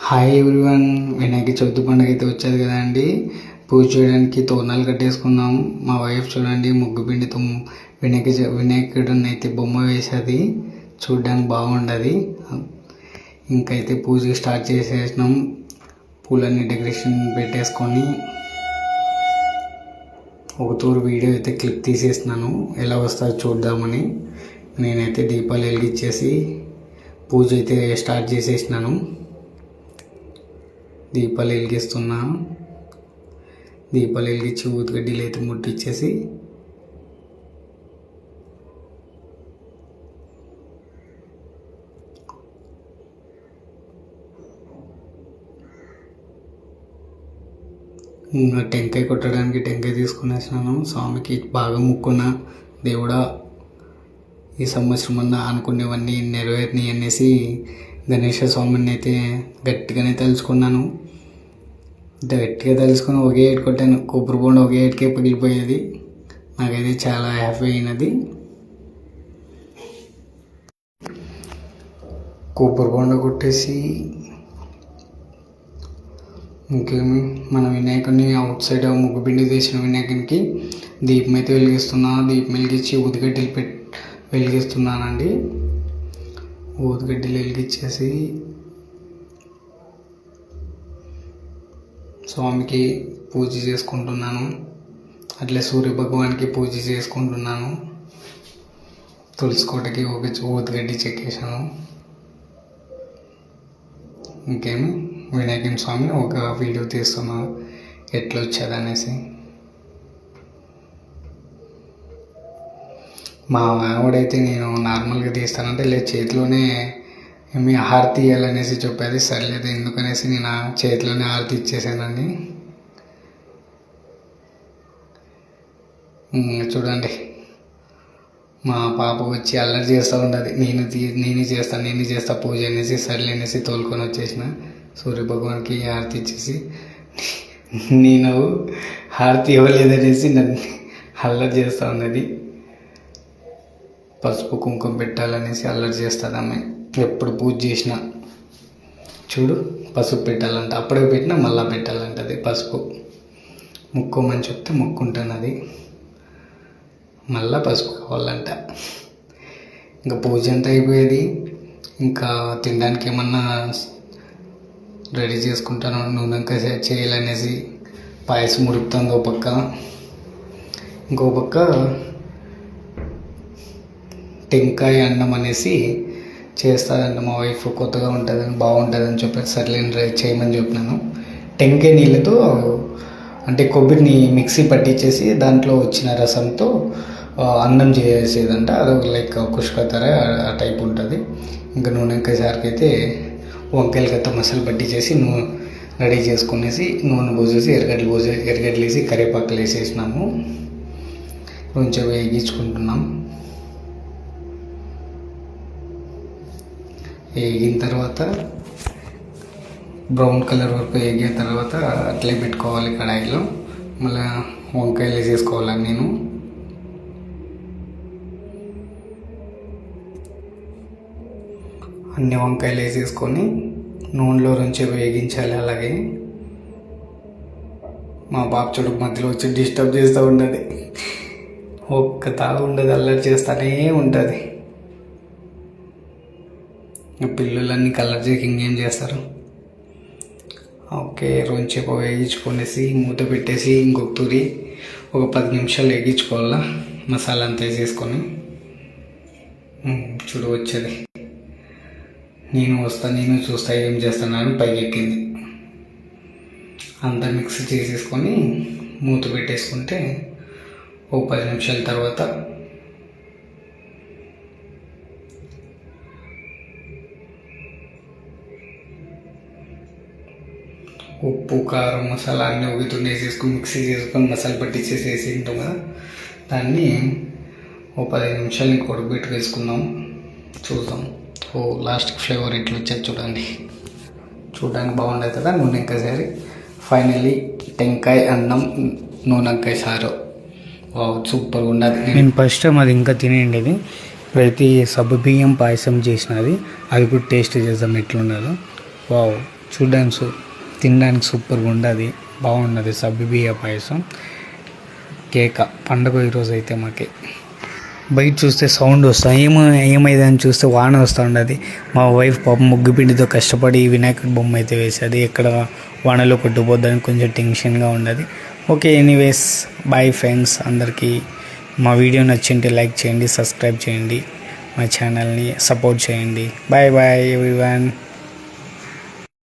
Hi everyone, Vinayaka Chavithi పండుగ అయితే వచ్చేది కదండి. పూజ చేయడానికి తోరణాలు కట్టేసుకున్నాం. మా వైఫ్ చూడండి ముగ్గు పిండితో వినాయకుడిని అయితే బొమ్మ వేసేది, చూడడానికి బాగుండదు. ఇంకైతే పూజ స్టార్ట్ చేసేసినాం. పూలన్నీ డెకరేషన్ పెట్టేసుకొని ఒక తూరు వీడియో అయితే క్లిప్ తీసేసినాను, ఎలా వస్తుందో చూద్దామని. నేనైతే దీపాలు వెలిగించేసి పూజ అయితే స్టార్ట్ చేసేసినాను. దీపాలు వెలిగిస్తున్నా. దీపాలు వెలిగించి ఊదిగడ్డీలు అయితే ముట్టించేసి టెంకాయ కొట్టడానికి టెంకాయ తీసుకునేసినాను. స్వామికి బాగా ముక్కున్న దేవుడా, ఈ సంవత్సరం అన్నా అనుకునేవన్నీ నెరవేరినాయి అనేసి గణేష స్వామిని అయితే గట్టిగానే తలుచుకున్నాను. గట్టిగా తలుచుకొని ఒకే ఏడు కొట్టాను. కొబ్బరి బొండ ఒకే ఏటుకే పగిలిపోయేది. నాకైతే చాలా హ్యాపీ అయినది. కొబ్బరి బొండ కొట్టేసి ఇంకేమి మన వినాయకుడిని అవుట్ సైడ్ ముగ్గు పిండి తీసిన వినాయకునికి దీపం అయితే వెలిగిస్తున్నాను. దీపం వెలిగించి ఊదిగడ్డలు వెలిగిస్తున్నానండి. ఊదిగడ్డలు వెలిగించేసి స్వామికి పూజ చేసుకుంటున్నాను. అట్లే సూర్య భగవానికి పూజ చేసుకుంటున్నాను. తులసి కోటకి ఒక ఊదిగడ్డి చెక్కేసాను. ఇంకేమి వినాయకుని స్వామిని ఒక వీడియో తీస్తున్నాను ఎట్లా వచ్చేదనేసి. మా ఆవిడైతే నేను నార్మల్గా తీస్తానంటే లేదు చేతిలోనే మీ హారతి ఇవ్వాలనేసి చెప్పేది. సర్లేదు ఎందుకనేసి నేను చేతిలోనే హారతి ఇచ్చేసానండి. చూడండి మా పాప వచ్చి అల్లరి చేస్తూ ఉండదు. నేనే చేస్తా పూజ అనేసి సర్లే అనేసి తోలుకొని వచ్చేసిన. సూర్యభగవాన్కి హారతి ఇచ్చేసి నేను హారతి ఇవ్వలేదనేసి నన్ను అల్లరి చేస్తూ ఉన్నది. పసుపు కుంకుమ పెట్టాలనేసి అల్లరి చేస్తుంది అమ్మాయి. ఎప్పుడు పూజ చేసినా చూడు పసుపు పెట్టాలంట, అప్పుడే పెట్టినా మళ్ళీ పెట్టాలంటది పసుపు. ముక్కోమని చెప్తే ముక్కుంటున్నది, మళ్ళీ పసుపు కావాలంట. ఇంకా పూజ అంతా అయిపోయేది. ఇంకా తినడానికి ఏమన్నా రెడీ చేసుకుంటాను. నూనెంకాయ చేయాలనేసి పాయసం ఉడుకుతుంది ఒక పక్క. ఇంకో పక్క టెంకాయ అన్నం అనేసి చేస్తారంట మా వైఫ్. కొత్తగా ఉంటుందని బాగుంటుందని చెప్పేసి సర్లేని చేయమని చెప్పినాను. టెంకాయ నీళ్ళతో అంటే కొబ్బరిని మిక్సీ పట్టించేసి దాంట్లో వచ్చిన రసంతో అన్నం చేసేదంట. అదొక లైక్ కుష్కతర ఆ టైప్ ఉంటుంది. ఇంకా నూనెంకాయ సారికి అయితే వంకాయలు గట్ట మసాలా పట్టించేసి రెడీ చేసుకునేసి నూనె పోసేసి ఎర్రగడ్డలు వేసి కరివేపాకులు వేసేసినాము. కొంచెం వేగించుకుంటున్నాం. వేగిన తర్వాత బ్రౌన్ కలర్ వరకు వేగిన తర్వాత అట్లే పెట్టుకోవాలి కడాయిలో. మళ్ళీ వంకాయలు వేసేసుకోవాలి. నేను అన్ని వంకాయలు వేసేసుకొని నూనెలో నుంచి వేగించాలి. అలాగే మా బాబు చూడు మధ్యలో వచ్చి డిస్టర్బ్ చేస్తూ ఉంటుంది. ఒక్క తాగు ఉండదు, అల్లరి చేస్తూనే ఉంటుంది. పిల్లలన్నీ కలర్ చేసి ఇంకేం చేస్తారు. ఓకే, రొంచేపు వేగించుకొనేసి మూత పెట్టేసి ఇంకొక తూరి ఒక 10 నిమిషాలు వేగించుకోవాలా. మసాలా అంతా వేసేసుకొని చూడు వచ్చేది. నేను చూస్తా ఏం చేస్తున్నాను పైకి ఎక్కింది. అంతా మిక్స్ చేసేసుకొని మూత పెట్టేసుకుంటే ఒక 10 నిమిషాల తర్వాత ఉప్పు కారం మసాలా అన్నీ ఒకటి వేసేసుకొని మిక్సీ చేసుకొని మసాలా పట్టించేసి ఉంటాం కదా, దాన్ని ఓ 10 నిమిషాలు ఇంక ఉడకబెట్టి వేసుకుందాం. చూద్దాం. లాస్ట్కి ఫ్లేవర్ ఇట్లా వచ్చేది చూడండి. చూడడానికి బాగుండదు కదా నూనెంకాయ సారి. ఫైనల్లీ టెంకాయ అన్నం నూనెంకాయ సారు సూపర్గా ఉండదు. నేను ఫస్ట్ టైం అది ఇంకా తినేది. ఇప్పుడైతే సబ్బు బియ్యం పాయసం చేసినది, అది కూడా టేస్ట్ చేద్దాం ఎట్లున్నదో. వావ్. చూడడానికి తినడానికి సూపర్గా ఉండదు, బాగున్నది సబ్బిబియ్య పాయసం. కేక పండగ ఈరోజు అయితే మాకి. బయట చూస్తే సౌండ్ వస్తుంది, ఏమైందని చూస్తే వాన వస్తూ ఉండదు. మా వైఫ్ పాపం ముగ్గు పిండితో కష్టపడి వినాయకుడి బొమ్మ అయితే వేసేది, ఎక్కడ వానలో కొట్టుకుపోద్దని కొంచెం టెన్షన్గా ఉండదు. Okay, anyways bye friends. అందరికీ మా వీడియో నచ్చింటే లైక్ చేయండి, సబ్స్క్రైబ్ చేయండి, మా ఛానల్ని సపోర్ట్ చేయండి. Bye bye everyone.